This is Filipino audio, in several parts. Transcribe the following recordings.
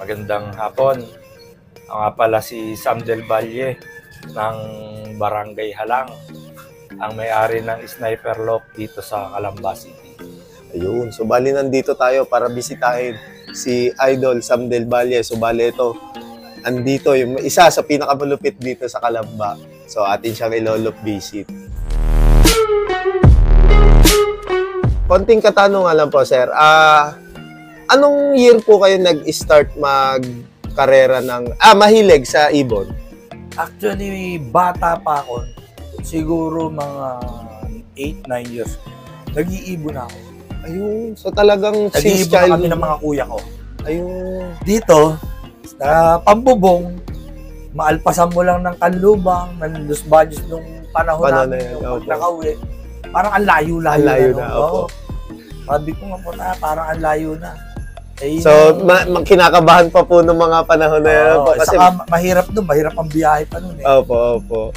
Magandang hapon. Ako nga pala si Sam Del Valle ng Barangay Halang, ang may-ari ng Sniper Loft dito sa Calamba City. Ayun, so bali nandito tayo para bisitahin si Idol Sam Del Valle. So bali ito, andito yung isa sa pinakamalupit dito sa Calamba. So atin siyang ilolop visit. Konting katanungan lang po, sir. Anong year po kayo nag-start mag-karera ng mahilig sa ibon? Actually, bata pa ako. Siguro mga 8-9 years. Nag-iibon ako. Ayun, so talagang since Nag-iibon child kami ng mga kuya ko. Ayun. Dito, sa Pambubong, maalpasan mo lang ng Kanlubang, ng Los Baños nung panahon namin, yung pag nakauwi. Parang ang layo-layo Ang layo na. na, opo. Sabi ko nga po na, parang ang layo na. Eh, So, kinakabahan pa po ng mga panahon na yun po. Kasi, saka mahirap doon, mahirap ang biyahe pa noon eh. opo.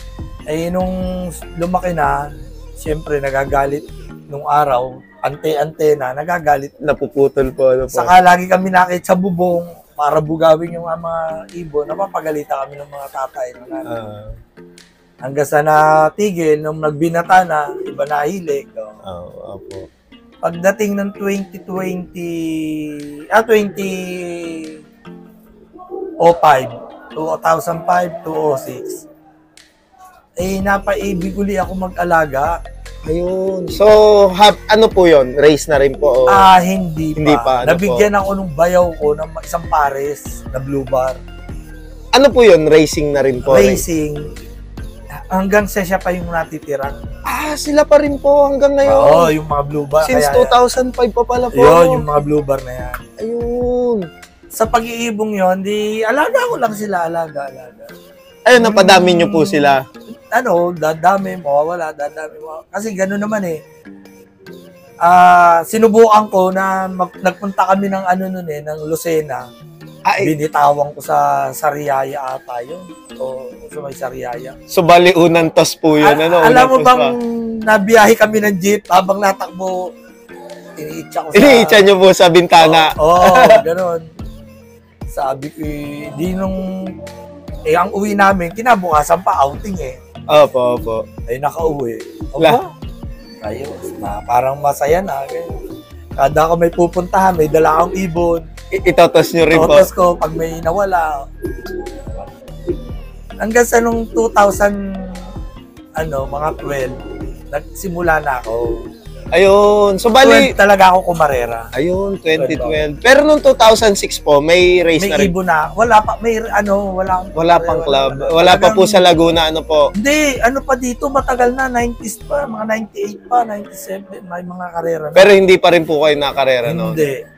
Eh, nung lumaki na, siyempre nagagalit nung araw, ante-ante na, nagagalit. Napuputol po. Ano po. Saka lagi kami nakit sa bubong para bugawin yung mga ibon. Napapagalitan kami ng mga tatay. Hanggang sa natigil, nung nagbinata na, iba na hilig. Opo. Pagdating ng 2005, 2006, napaibig uli ako mag-alaga. Ayun. So, ano po yon? Race na rin po? Hindi pa. Hindi pa, ano Nabigyan ako nung bayaw ko ng isang pares na blue bar. Ano po yon? Racing na rin po? Racing. Hanggang siya pa yung natitira. Sila pa rin po hanggang ngayon? Oo, yung mga blue bar. Since 2005 pa pala po? Yun, yung mga blue bar na yan. Ayun. Sa pag-iibong yun, alaga ko lang sila, alaga. Ayun, napadami nyo po sila? Dadami, mawawala, dadami. Kasi gano'n naman eh. Sinubukan ko na nagpunta kami ng ng Lucena. Binitawan ko sa Sariaya ata yun. O sa may Sariaya. So, bali unang toss po yun. Alam mo bang nabiyahe kami ng jeep habang natakbo, iniitsa ko sa... Iniitsa nyo po sa bintana? Oo, gano'n. Sabi ko, ang uwi namin, kinabukasan pa outing eh. Opo. Nakauwi. Ayos na, parang masaya na. Kada ako may pupuntahan, may dala akong ibon. Itotos nyo rin po? Itotos ko pag may nawala. Hanggang sa nung 2000, mga 12, nagsimula na ako. Ayun. So, bali... 12 talaga ako kumarera. Ayun, 2012. Pero nung 2006 po, may race na rin. May ibon na. Wala pa, wala pang club. Wala pa po sa Laguna, po? Hindi, pa dito, matagal na, 90s pa, mga 98 pa, 97, may mga karera na. Pero hindi pa rin po kayo nakarera noon? Hindi.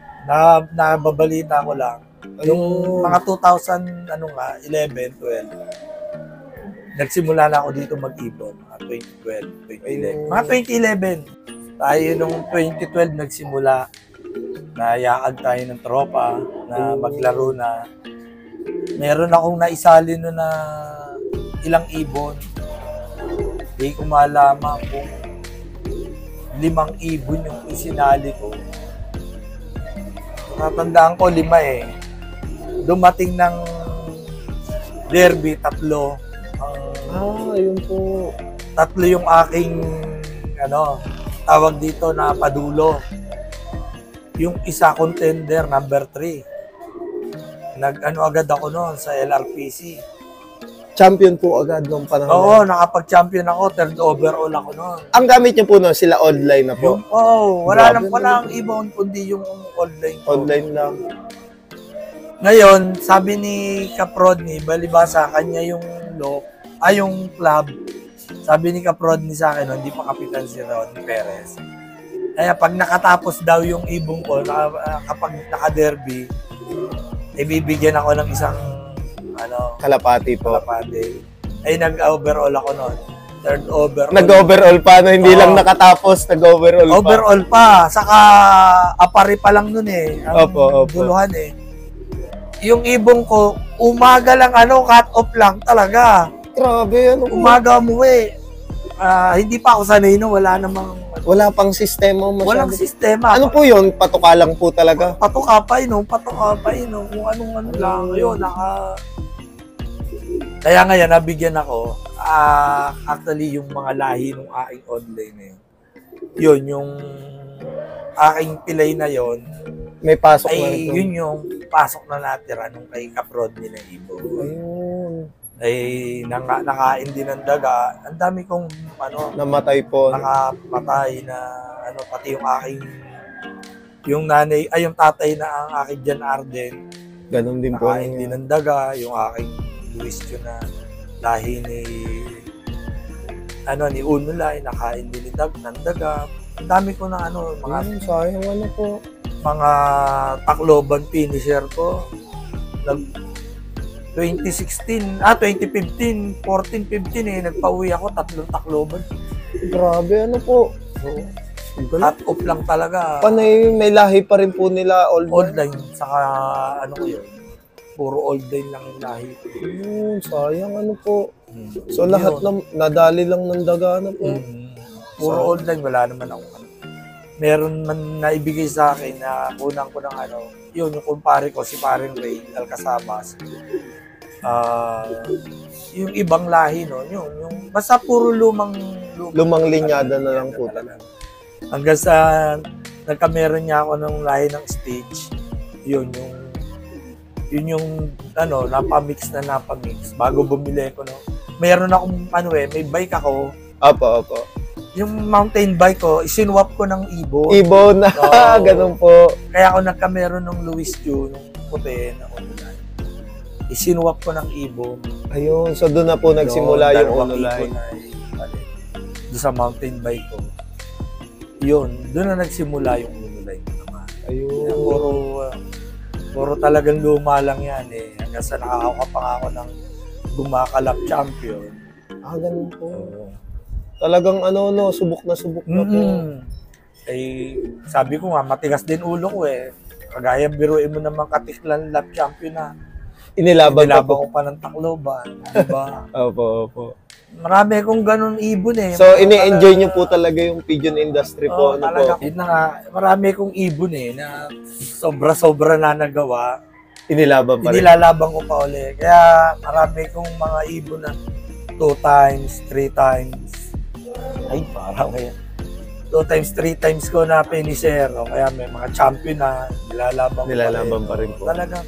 Nababalita ko lang. Yung mga 2011, 12, nagsimula na ako dito mag-ibon. Mga 2012, 2011. Mga 2011. Tayo nung 2012 nagsimula. Nayakag tayo ng tropa na maglaro na. Meron akong naisali no na ilang ibon. Hindi ko malaman kung 5 ibon yung isinali ko. Natandaan ko 5 eh. Dumating ng derby, 3. Ayun po. 3 yung aking, tawag dito na padulo. Yung isa contender, number 3. Agad ako noon sa LRPC. Champion po agad nung panahon. Oo, nakapag-champion ako, 3rd overall ako noon. Ang gamit niyo po noon, sila online na po? Wala ang ibon, kundi yung online ko. Online lang. Ngayon, sabi ni Kaprodney, balibasa kanya yung yung club. Sabi ni Kaprodney sa akin, hindi pa kapitan si Ronnie Perez. Kaya pag nakatapos daw yung ibon ko, kapag naka-derby, ibibigyan ako ng isang kalapati po. Nag-overall ako noon. 3rd overall. Nag-overall pa, hindi lang nakatapos, nag-overall pa. Overall pa. Saka apari pa lang nun eh. Opo. Duluhan eh. Yung ibong ko, umaga lang cut off lang talaga. Grabe, Umaga umuwi. Hindi pa ako sanay no, wala namang Wala pang sistema masyado. Walang sistema. Ano po yun? Patuka lang po talaga. Patuka pa yun, kung anong ano lang. Yun, Kaya ngayon, nabigyan ako, actually, yung mga lahi ng aking online eh. Yun, yung aking pilay na yon May pasok na ay rin. yun yung pasok na natira nung kay Kaprod ni na Ibo. Ayun. Ay nakain din ng daga. Ang dami kong Namatay po. nakamatay na pati yung aking yung nanay ay yung tatay na ang aking Jan Arden Ganon din po. nakain din ng daga, yung aking Luis yun na lahi ni Unulay nakain din ng daga. Ang dami ko na mga Sayang po. mga Tacloban finisher ko. 2015, 14, 15 nagpa-uwi ako, 3 Tacloban. Grabe, po. So, cut off lang talaga. Panay, may lahi pa rin po nila, Old line, saka ko yun. Puro old line lang yung lahi. Sayang, po. So, lahat nadali lang ng daga, po. Puro old line, wala naman ako. Meron man naibigay sa akin na kunang ko ng yun, yung kumpare ko, si Paring Ray Alcasamas. Yung ibang lahi, yung basta puro lumang linyada na lang po talaga. Hanggang sa nagkameron niya ako ng lahi ng stage, yun yung napamix bago bumili ko, meron akong may bike ako. Opo. Yung mountain bike ko, isinwap ko ng Ibo. Ibo na, ganun po. Kaya ako nagkameron ng Luis Q, ng puti na online. Isinwap ko ng Ibo. Ayun, so doon na po nagsimula yung online. Doon sa mountain bike ko. Yun, doon na nagsimula yung online ko naman. Ayun. Puro talagang luma lang yan eh. Hanggang sa nakakakuha pa ako ng gumakalap champion. Ganun po. Talagang subok na po. Sabi ko nga, matigas din ulo ko eh. Kagaya biruin mo naman katiklan lap champion na. Inilaban ko pa ng Tacloban, diba? Opo. Marami kong ganun ibon eh. So, ini-enjoy nyo po talaga yung pigeon industry po. Talaga. Yun na nga, marami kong ibon eh, na sobra-sobra na nagawa. Inilaban pa rin. Inilalaban ko pa ulit. Kaya marami kong mga ibon na 2 times, 3 times. Ay, parang kaya. 2 times, 3 times ko na finisher. Kaya may mga champion na nilalaban pa rin po. Talaga.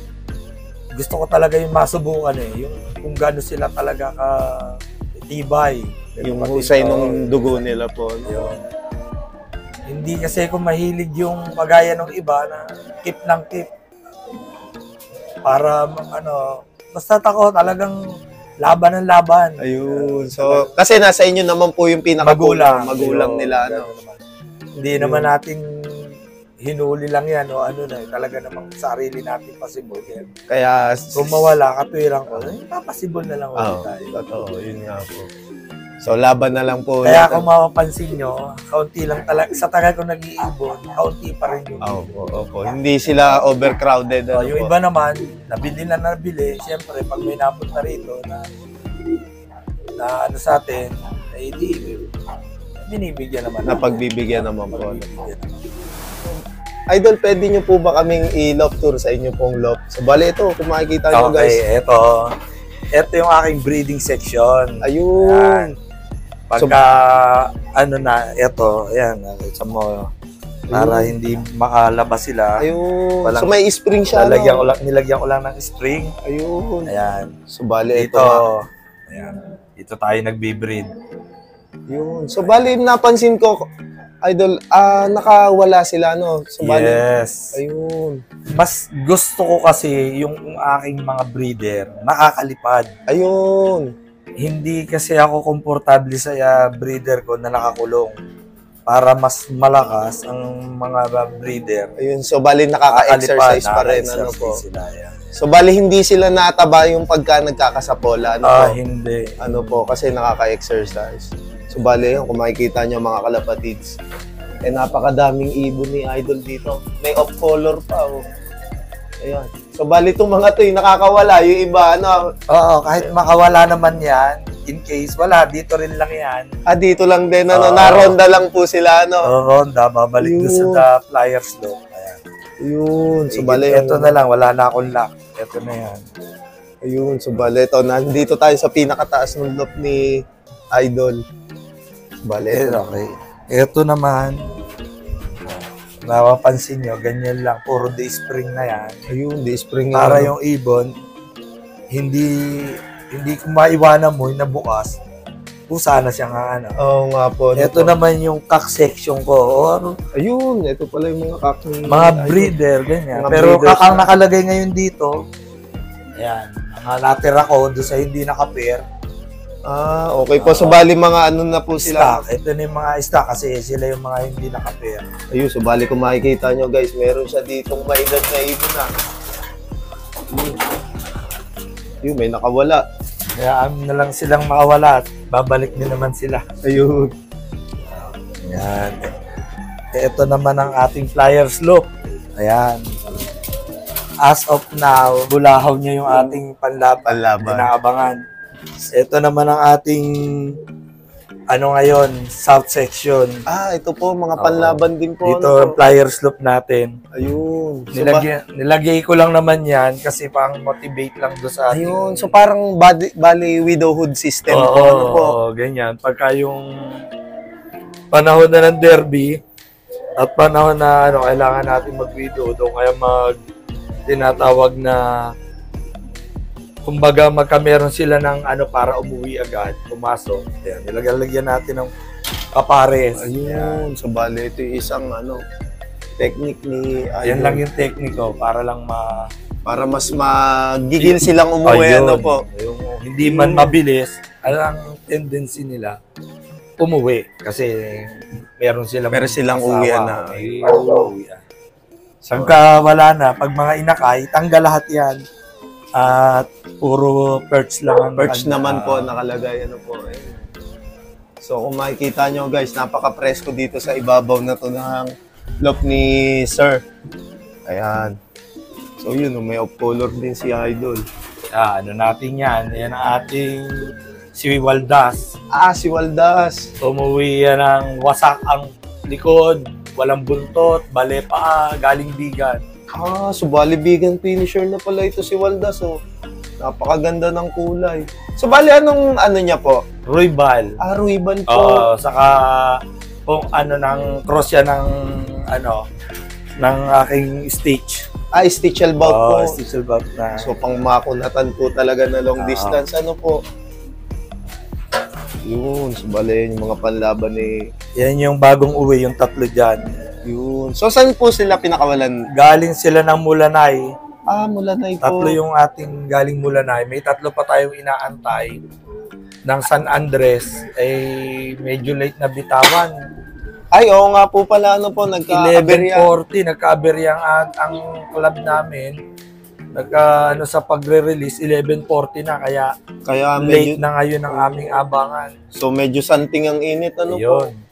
Gusto ko talaga yung masubukan eh. Yung kung gaano sila talaga tibay. Yung husay nung dugo nila po. Yun. Hindi kasi ako mahilig yung pagaya ng iba na keep ng keep. Para basta ako talagang laban ng laban. Ayun. So, kasi nasa inyo naman po yung magulang nila. Hindi naman natin hinuli lang yan talaga namang sarili natin possible. Kaya kung mawala, katwiran ko, possible na lang ulit tayo. Totoo, yun nga po. So, laban na lang po. Kaya kung mapapansin nyo, kaunti lang talaga. Sa tagal ko nag-iibon, kaunti pa rin yung Opo. Hindi sila overcrowded. Yung iba naman, nabili. Siyempre, pag may napunta rito na sa atin, binibigyan naman. Napagbibigyan naman po. Idol, pwede nyo po ba kaming i-loft tour sa inyo pong loft? So, bali ito, kung makikita nyo guys. Okay, ito yung aking breeding section. Ayun. Pagka, ayan, nakita mo, para hindi makalabas sila. Ayun. So, may spring siya, nilagyan ko lang ng spring. Ayun. Ayan. So, bali ito. Ayan. Dito tayo nagbe-breed. Yun. So, bali, napansin ko, Idol, nakawala sila, So, bali, yes. Ayun. Mas gusto ko kasi yung aking mga breeder, nakakalipad. Ayun. Hindi kasi ako komportable sa breeder ko na nakakulong. Para mas malakas ang mga breeder. Ayun, so bali nakaka-exercise pa rin, po. Sila, yan. So bali hindi sila nataba yung pagka nagkakasapola, po? Hindi. Po, kasi nakaka-exercise. So bali yun, kung makikita nyo mga kalapatids, napakadaming ibon ni Idol dito. May off-color pa, Ayan. So bali itong mga to, nakakawala. Yung iba, Oo, kahit makawala naman yan, in case, wala, dito rin lang yan. Dito lang din, ano, Oo. naronda lang po sila, ano. Ronda, babalik doon sa Yun. the Flyers Loop. Ayan. Ayun, so bale Ito na lang, wala na akong lock. Ito na yan. Ayun, so bale ito, nandito tayo sa pinakataas ng loop ni Idol. Bale, ito. Okay. Ito naman, napapansin nyo, ganyan lang, puro day spring na yan. Ayun, di spring Para yung ibon, hindi kung maiwanan mo yung nabukas, kung sana siya nga ano. Oo nga po. ano Ito po. naman yung cock section ko, or Ayun, ito pala yung mga kak ni mga Idol. breeder, ganyan. Mga Pero breeders ang na. nakalagay ngayon dito, ayan, mga natira ko doon sa hindi nakapair, Okay po. So bali mga ano na po sila. stock. Ito na yung mga stock kasi sila yung mga hindi nakapair. Ayun, so bali kung makikita nyo guys, meron siya ditong maedad na ibon na. Ayun, may nakawala. Kaya na lang silang makawala at babalik din naman sila. Ayun. Ayan. Ito naman ang ating Flyers Loop. Ayan. As of now, bulahaw niya yung ating panlaban. Panlaban. Inaabangan. Ito naman ang ating ano ngayon, south section. Ito po, mga Oo. panlaban din po. Dito ano ang po. Flyers Loop natin. Ayun. So, Nilagay ko lang naman yan kasi pang motivate lang doon sa ating... ayun. So parang bali widowhood system Oo, po. Ano po? ganyan. Pagka yung panahon na ng derby at panahon na ano, kailangan natin mag-widow doon kaya tinatawag na kumbaga meron sila ng ano para umuwi agad, pumasok. Ayan, nilagyan natin ng kapares. Ayun. So bali ito yung isang ano technique ni Yan lang yung tekniko para lang para mas magigil silang umuwi. Ayun. Ano po? Yung hindi man mabilis, ang tendency nila umuwi kasi meron silang uwian na. May uwian. Pagka wala na, pag mga inakay, tanggal lahat yan. At puro perch lang ang Perch naman po nakalagay. Ano po. Ayun. So kung makikita nyo guys, napaka-presko dito sa ibabaw na to ng loop ni Sir. Ayan. So yun, may off color din si Idol. ano natin yan. Yan ang ating si Waldas. Si Waldas. Umuwi yan ng wasak ang likod, walang buntot, bale paa, galing bigan. So bali vegan finisher na pala ito si Waldas. So napakaganda ng kulay. So bali anong ano niya po? Roybal. Ruiban po. Oo, saka kung ano ng cross yan ng ano ng aking stitch. Stitch elbow po. Stitch elbow na. So pang makunatan po talaga na long Oo. distance. Ano po? Yun. So bali yung mga panlaban ni Yan yung bagong uwi, yung tatlo dyan. yun. So saan po sila pinakawalan? Galing sila ng Mulanay. Mula na ito. Tatlo yung ating galing Mulanay. May tatlo pa tayong inaantay ng San Andres. Medyo late na bitawan. Oo nga po pala. Ano po, nagka-aberya. 11:40, nagka-aberya ang club namin. Sa pagre-release, 11:40 na. Kaya Kaya late medyo, na ngayon ang aming abangan. so medyo santing ang init. Ano po? Ayun.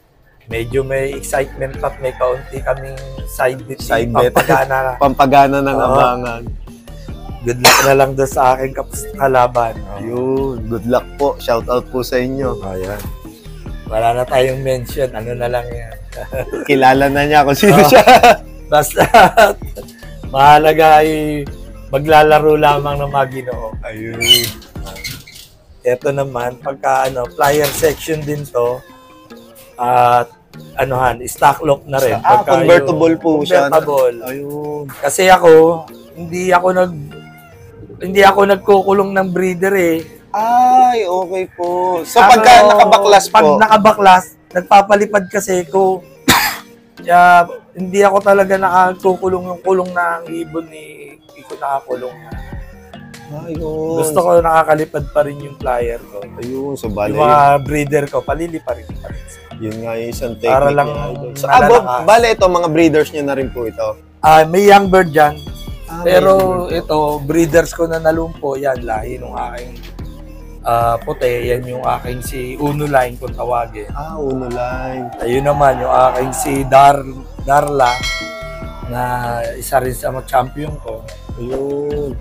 Medyo may excitement at may kaunti kaming side bet. Side bet. Pampagana. Pampagana ng Oo. abangan. Good luck na lang doon sa aking kalaban. Yun. Good luck po. Shout out po sa inyo. Ayan. Wala na tayong mention. Ano na lang yan. Kilala na niya kung sino Oo. siya. Basta mahalaga ay maglalaro lamang ng mga Ginoo. Ayun. Ito naman, pagka flyer section din to, at stock lock na rin. Pagka convertible yung po siya. Convertible. Ayun. Kasi ako, hindi ako nagkukulong ng breeder eh. Okay po. So pagka nakabaklas po. Pag nakabaklas, nagpapalipad kasi ko. Kaya hindi ako talaga nakakukulong yung kulong na ang ibon ni Iko nakakulong na. Ayun. Gusto ko nakakalipad pa rin yung flyer ko. Ayun. So bali. Yung mga breeder ko, paliliparin pa rin. Yun nga yung isang technique Para lang niya, Idol. So, malalakas. bale ito, mga breeders niyo na rin po ito. May young bird dyan. Pero may- ito, breeders ko na nalumpo, yan, lahi nung aking puti. Yan yung aking si Uno Line kung tawagin. Uno line. Ayun naman, yung aking si Darla, na isa rin sa mga champion ko. Ayun.